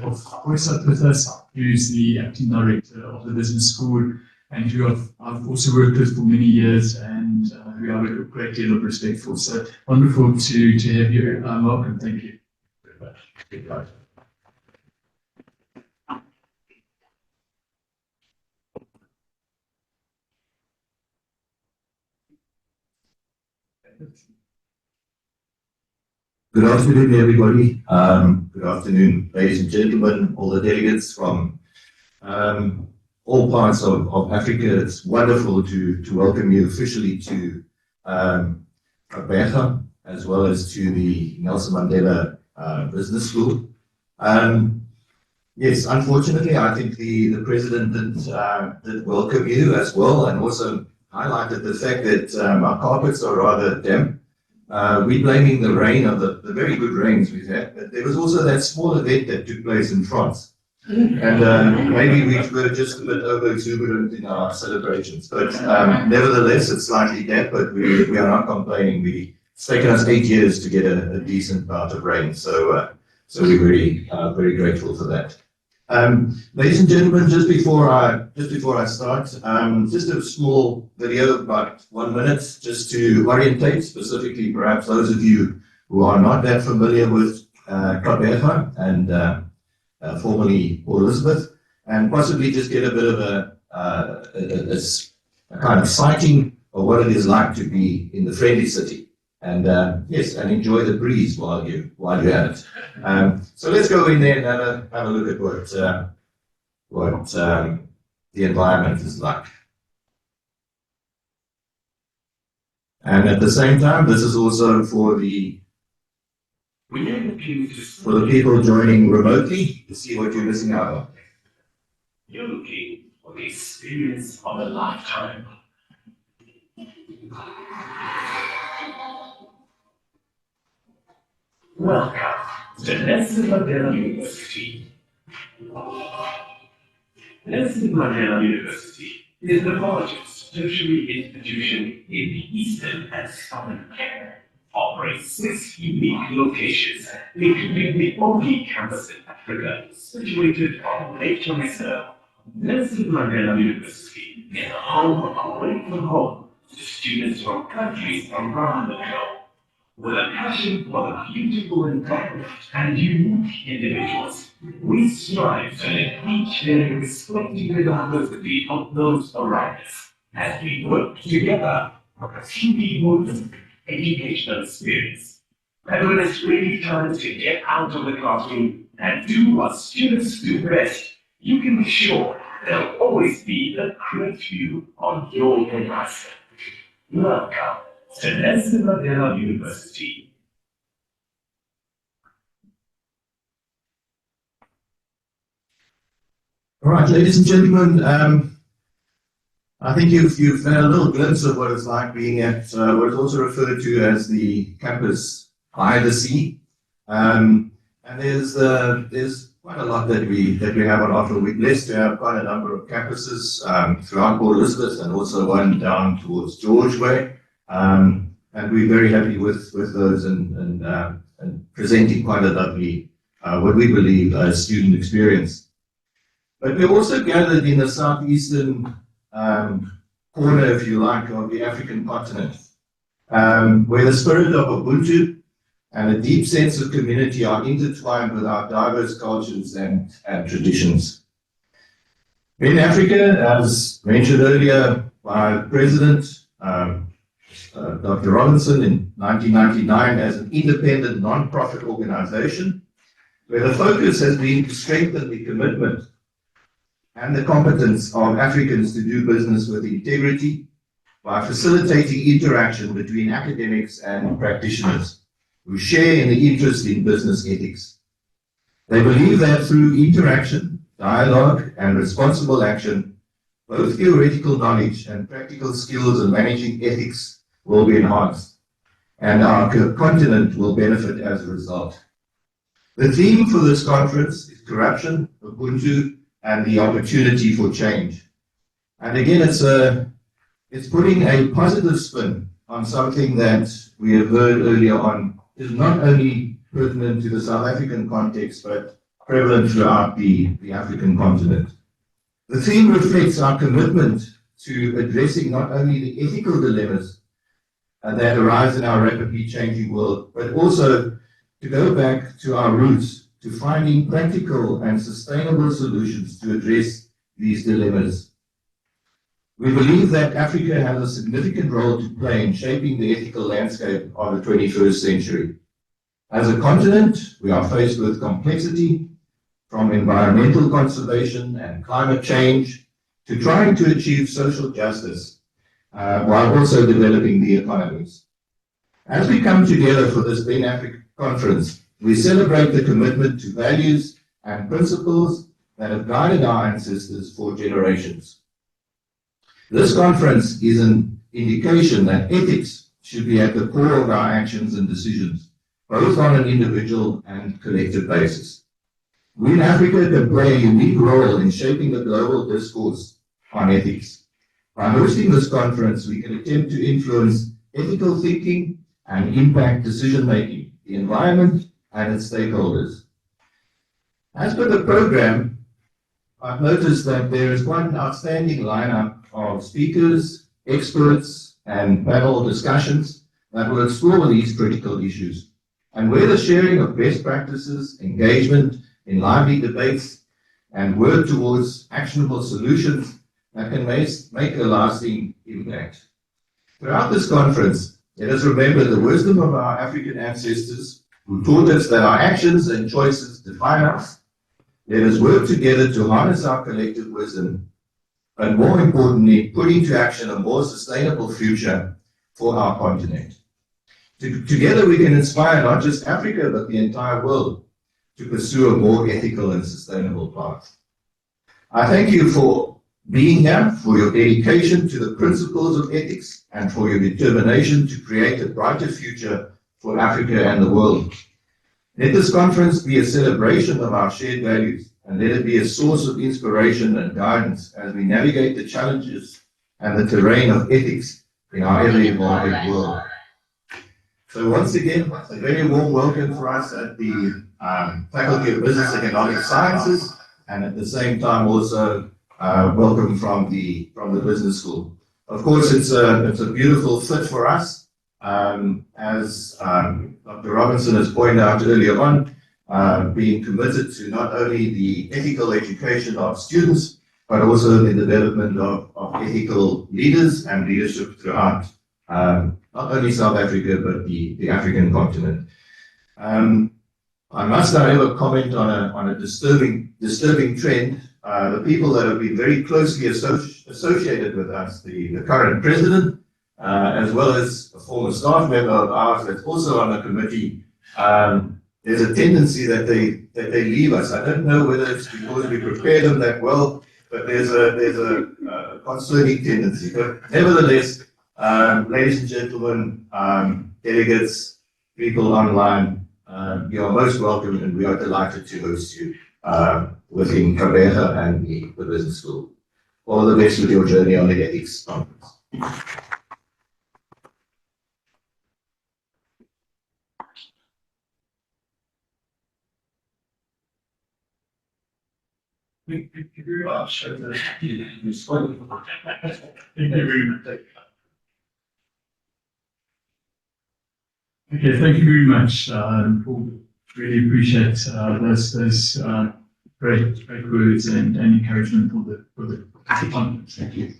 of Poisat with us, who's the acting director of the business school and who I've also worked with for many years and who I have a great deal of respect for. So wonderful to have you. Welcome. Thank you very much. Goodbye. Good afternoon, everybody. Good afternoon, ladies and gentlemen, all the delegates from all parts of Africa. It's wonderful to welcome you officially to Prof, as well as to the Nelson Mandela Business School. Yes, unfortunately, I think the president did welcome you as well, and also highlighted the fact that our carpets are rather damp. We're blaming the rain, or the very good rains we've had, but there was also that small event that took place in France. And maybe we were just a bit over exuberant in our celebrations. But nevertheless, it's slightly damp, but we are not complaining. It's taken us 8 years to get a decent bout of rain. So we're very grateful for that. Ladies and gentlemen, just before I start, just a small video, about 1 minute, just to orientate specifically perhaps those of you who are not that familiar with Prof and formerly Port Elizabeth, and possibly just get a bit of a kind of sighting of what it is like to be in the friendly city. And yes, and enjoy the breeze while you're at it. So let's go in there and have a look at what the environment is like. And at the same time, this is also for the people joining remotely to see what you're missing out on. You're looking for the experience of a lifetime. Welcome to Nelson Mandela University. Nelson Mandela University is the largest tertiary institution in the Eastern and Southern Cape. Operates 6 unique locations, including the only campus in Africa situated on Lake Reserve. Nelson Mandela University is a home away from home to students from countries around the globe. With a passion for the beautiful environment and unique individuals, we strive to live each day respecting the diversity of those around us as we work together for a truly holistic educational experience. And when it's really time to get out of the classroom and do what students do best, you can be sure there'll always be a great view on your horizon. Welcome to Nelson Mandela University. All right, ladies and gentlemen, I think you've had a little glimpse of what it's like being at what is also referred to as the campus by the sea. And there's quite a lot that we have on offer. We're blessed to have quite a number of campuses throughout Port Elizabeth, and also one down towards George Way. And we're very happy with those and presenting quite a lovely, what we believe, student experience. But we're also gathered in the southeastern corner, if you like, of the African continent, where the spirit of Ubuntu and a deep sense of community are intertwined with our diverse cultures and traditions. In Africa, as mentioned earlier by the President, Dr. Robinson, in 1999, as an independent non-profit organization, where the focus has been to strengthen the commitment and the competence of Africans to do business with integrity by facilitating interaction between academics and practitioners who share in the interest in business ethics. They believe that through interaction, dialogue, and responsible action, both theoretical knowledge and practical skills in managing ethics will be enhanced, and our continent will benefit as a result. The theme for this conference is corruption, Ubuntu, and the opportunity for change. And again, it's putting a positive spin on something that we have heard earlier on is not only pertinent to the South African context, but prevalent throughout the African continent. The theme reflects our commitment to addressing not only the ethical dilemmas that arise in our rapidly changing world, but also to go back to our roots, to finding practical and sustainable solutions to address these dilemmas. We believe that Africa has a significant role to play in shaping the ethical landscape of the 21st century. As a continent, we are faced with complexity, from environmental conservation and climate change to trying to achieve social justice while also developing the economies. As we come together for this Ben Africa conference, we celebrate the commitment to values and principles that have guided our ancestors for generations. This conference is an indication that ethics should be at the core of our actions and decisions, both on an individual and collective basis. We in Africa can play a unique role in shaping the global discourse on ethics. By hosting this conference, we can attempt to influence ethical thinking and impact decision-making, the environment, and its stakeholders. As per the program, I've noticed that there is quite an outstanding lineup of speakers, experts, and panel discussions that will explore these critical issues, and where the sharing of best practices, engagement in lively debates, and work towards actionable solutions that can make a lasting impact. Throughout this conference, let us remember the wisdom of our African ancestors who taught us that our actions and choices define us. Let us work together to harness our collective wisdom, but more importantly, put into action a more sustainable future for our continent. Together we can inspire not just Africa, but the entire world to pursue a more ethical and sustainable path. I thank you for being here, for your dedication to the principles of ethics, and for your determination to create a brighter future for Africa and the world. Let this conference be a celebration of our shared values, and let it be a source of inspiration and guidance as we navigate the challenges and the terrain of ethics in our ever-evolving world. So once again, a very warm welcome for us at the Faculty of Business and Economic Sciences, and at the same time also welcome from the business school. Of course, it's a beautiful fit for us, as Dr. Robinson has pointed out earlier on, being committed to not only the ethical education of students, but also the development of ethical leaders and leadership throughout not only South Africa, but the African continent. I must, however, comment on a disturbing trend. The people that have been very closely associated with us, the current president, as well as a former staff member of ours that's also on the committee, there's a tendency that they leave us. I don't know whether it's because we prepare them that well, but there's a concerning tendency. But nevertheless, ladies and gentlemen, delegates, people online, you are most welcome, and we are delighted to host you within Kabeja and the business school. All the best with your journey on the ethics conference. Thank you very much. Thank you very much. Okay, thank you very much. Paul. Really appreciate those great words and encouragement for the conference. Thank you.